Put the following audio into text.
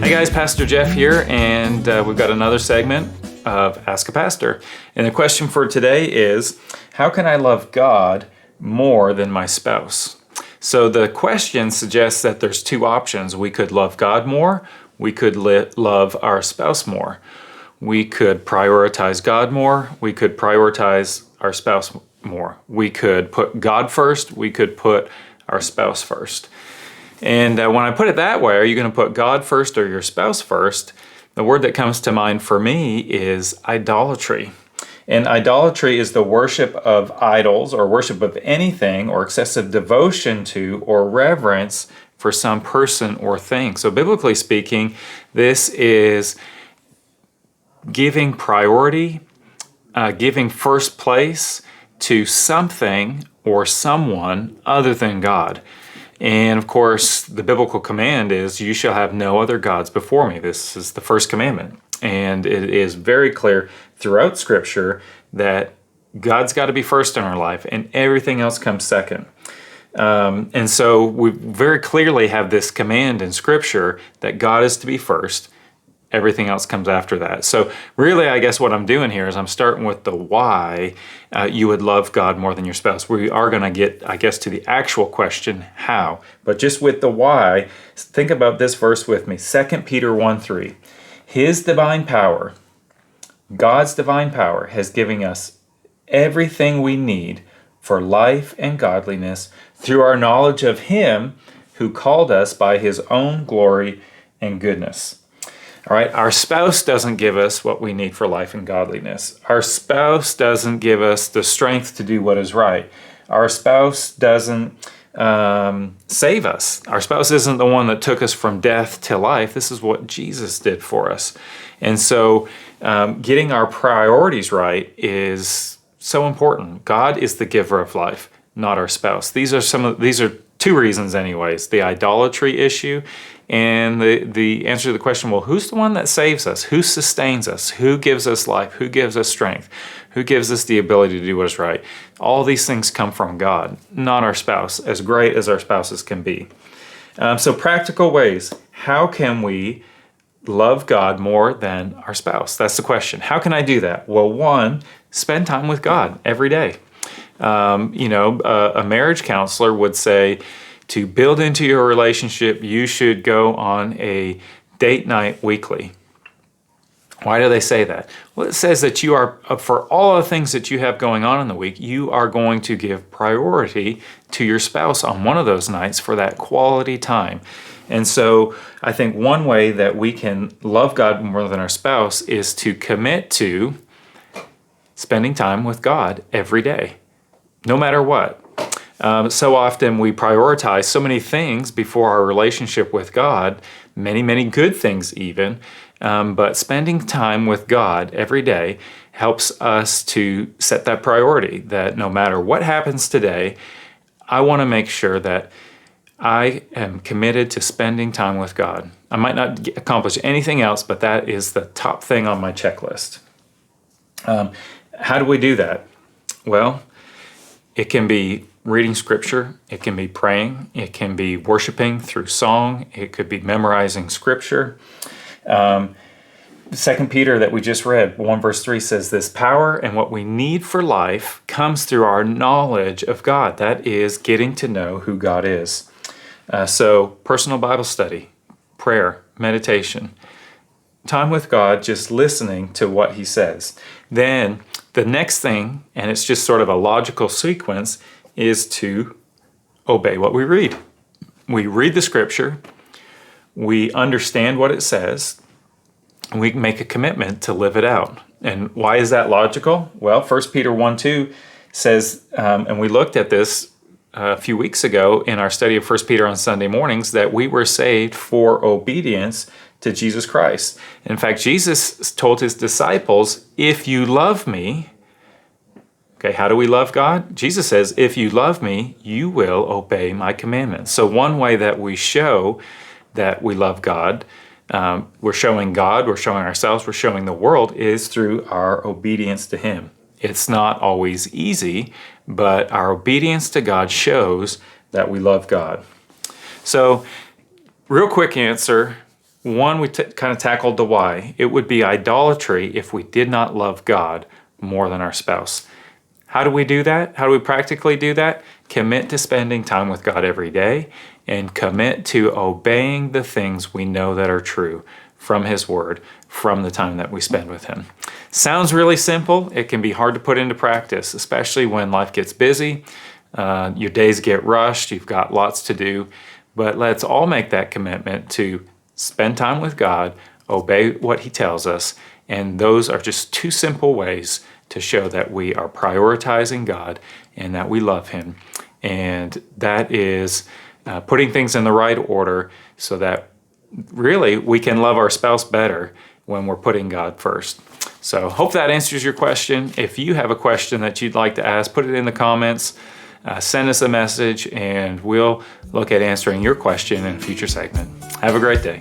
Hey guys, Pastor Jeff here, and we've got another segment of Ask a Pastor. And the question for today is, how can I love God more than my spouse? So the question suggests that there's two options. We could love God more, we could love our spouse more. We could prioritize God more, we could prioritize our spouse more. We could put God first, we could put our spouse first. And when I put it that way, are you going to put God first or your spouse first? The word that comes to mind for me is idolatry. And idolatry is the worship of idols or worship of anything or excessive devotion to or reverence for some person or thing. So biblically speaking, this is giving priority, giving first place to something or someone other than God. And of course, the biblical command is, you shall have no other gods before me. This is the first commandment. And it is very clear throughout Scripture that God's got to be first in our life and everything else comes second. And so we very clearly have this command in Scripture that God is to be first. Everything else comes after that. So really, I guess what I'm doing here is I'm starting with the why you would love God more than your spouse. We are going to get, I guess, to the actual question, how. But just with the why, think about this verse with me. 2 Peter 1:3. His divine power, God's divine power, has given us everything we need for life and godliness through our knowledge of Him who called us by His own glory and goodness. All right, our spouse doesn't give us what we need for life and godliness. Our spouse doesn't give us the strength to do what is right. Our spouse doesn't save us. Our spouse isn't the one that took us from death to life. This is what Jesus did for us. And so getting our priorities right is so important. God is the giver of life, not our spouse. These are two reasons anyways, the idolatry issue and the answer to the question, well, who's the one that saves us? Who sustains us? Who gives us life? Who gives us strength? Who gives us the ability to do what is right? All these things come from God, not our spouse, as great as our spouses can be. So practical ways, how can we love God more than our spouse? That's the question. How can I do that? Well, one, spend time with God every day. A marriage counselor would say, to build into your relationship, you should go on a date night weekly. Why do they say that? Well, it says that you are, for all the things that you have going on in the week, you are going to give priority to your spouse on one of those nights for that quality time. And so I think one way that we can love God more than our spouse is to commit to spending time with God every day, no matter what. So often we prioritize so many things before our relationship with God, many, many good things even, but spending time with God every day helps us to set that priority that no matter what happens today, I want to make sure that I am committed to spending time with God. I might not accomplish anything else, but that is the top thing on my checklist. How do we do that? Well, it can be reading scripture, it can be praying, it can be worshiping through song, it could be memorizing scripture. 2 Peter that we just read, 1 verse 3 says, this power and what we need for life comes through our knowledge of God. That is getting to know who God is. So personal Bible study, prayer, meditation, time with God, just listening to what He says. Then the next thing, and it's just sort of a logical sequence, is to obey what we read. We read the scripture, we understand what it says, and we make a commitment to live it out. And why is that logical? Well, 1 Peter 1:2 says, and we looked at this a few weeks ago in our study of 1 Peter on Sunday mornings, that we were saved for obedience to Jesus Christ. In fact, Jesus told His disciples, if you love me, okay, how do we love God? Jesus says, if you love me, you will obey my commandments. So one way that we show that we love God, we're showing ourselves, we're showing the world, is through our obedience to Him. It's not always easy, but our obedience to God shows that we love God. So, real quick answer, one, we kind of tackled the why. It would be idolatry if we did not love God more than our spouse. How do we do that? How do we practically do that? Commit to spending time with God every day and commit to obeying the things we know that are true from His Word, from the time that we spend with Him. Sounds really simple. It can be hard to put into practice, especially when life gets busy, your days get rushed, you've got lots to do. But let's all make that commitment to spend time with God, obey what He tells us, and those are just two simple ways to show that we are prioritizing God and that we love Him. And that is putting things in the right order so that really we can love our spouse better when we're putting God first. So hope that answers your question. If you have a question that you'd like to ask, put it in the comments, send us a message, and we'll look at answering your question in a future segment. Have a great day.